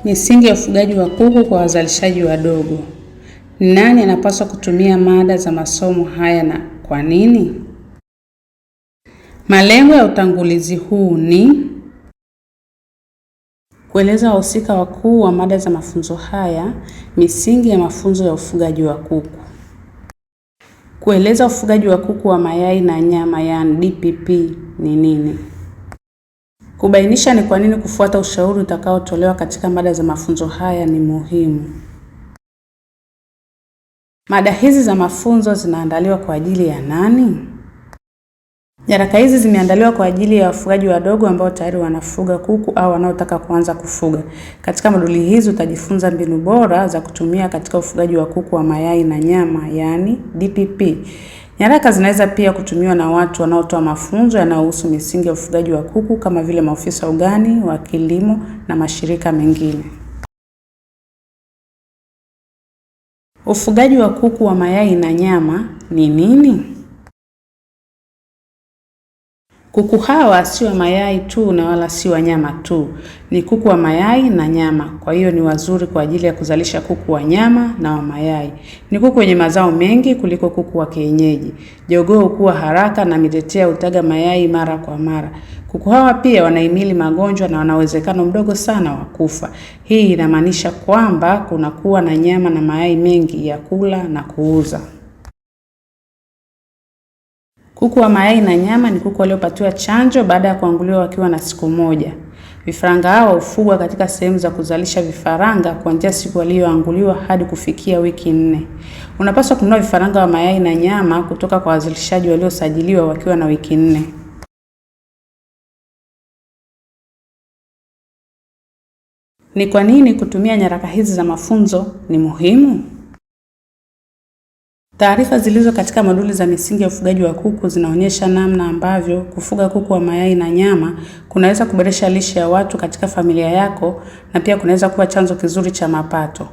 Misingi ya ufugaji wa kuku kwa wazalishaji wadogo. Nani anapaswa kutumia mada za masomo haya na kwa nini? Malengo ya utangulizi huu ni kueleza wahusika wakuu wa mada za mafunzo haya, misingi ya mafunzo ya ufugaji wa kuku. Kueleza ufugaji wa kuku wa mayai na nyama, yani DPP ni nini? Kubainisha ni kwa nini kufuata ushauri utakaotolewa katika mada za mafunzo haya ni muhimu. Mada hizi za mafunzo zinaandaliwa kwa ajili ya nani? Nyaraka hizi zimeandaliwa kwa ajili ya wafugaji wadogo ambao tayari wanafuga kuku au wanaotaka kuanza kufuga. Katika moduli hizi utajifunza mbinu bora za kutumia katika ufugaji wa kuku wa mayai na nyama, yani DPP. Nyaraka zinaweza pia kutumiwa na watu wanaotoa mafunzo yanayohusu misingi ya ufugaji wa kuku kama vile maofisa ugani wa kilimo na mashirika mengine. Ufugaji wa kuku wa mayai na nyama ni nini? Kuku hawa si wa mayai tu na wala si wa nyama tu. Ni kuku wa mayai na nyama. Kwa hiyo ni wazuri kwa ajili ya kuzalisha kuku wa nyama na wa mayai. Ni kuku wenye mazao mengi kuliko kuku wa kienyeji. Jogoo hukua haraka na mitetea hutaga mayai mara kwa mara. Kuku hawa pia wanahimili magonjwa na wana uwezekano mdogo sana wa kufa. Hii inamaanisha kwamba kunakuwa na nyama na mayai mengi ya kula na kuuza. Kuku wa mayai na nyama ni kuku waliopatiwa chanjo baada ya kuanguliwa wakiwa na siku moja. Vifaranga hawa hufugwa katika sehemu za kuzalisha vifaranga kuanzia siku walioanguliwa hadi kufikia wiki 4. Unapaswa kununua vifaranga wa mayai na nyama kutoka kwa wazalishaji waliosajiliwa wakiwa na wiki 4. Ni kwa nini kutumia nyaraka hizi za mafunzo ni muhimu? Taarifa zilizo katika moduli za misingi ya ufugaji wa kuku zinaonyesha namna ambavyo kufuga kuku wa mayai na nyama kunaweza kuboresha lishe ya watu katika familia yako na pia kunaweza kuwa chanzo kizuri cha mapato.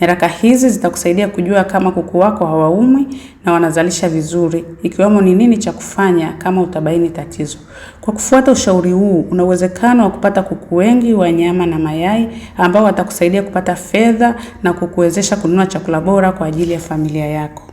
Nyaraka hizi zitakusaidia kujua kama kuku wako hawaumwi na wanazalisha vizuri, ikiwemo ni nini cha kufanya kama utabaini tatizo. Kwa kufuata ushauri huu, una uwezekano wa kupata kuku wengi wa nyama na mayai ambao watakusaidia kupata fedha na kukuwezesha kununua chakula bora kwa ajili ya familia yako.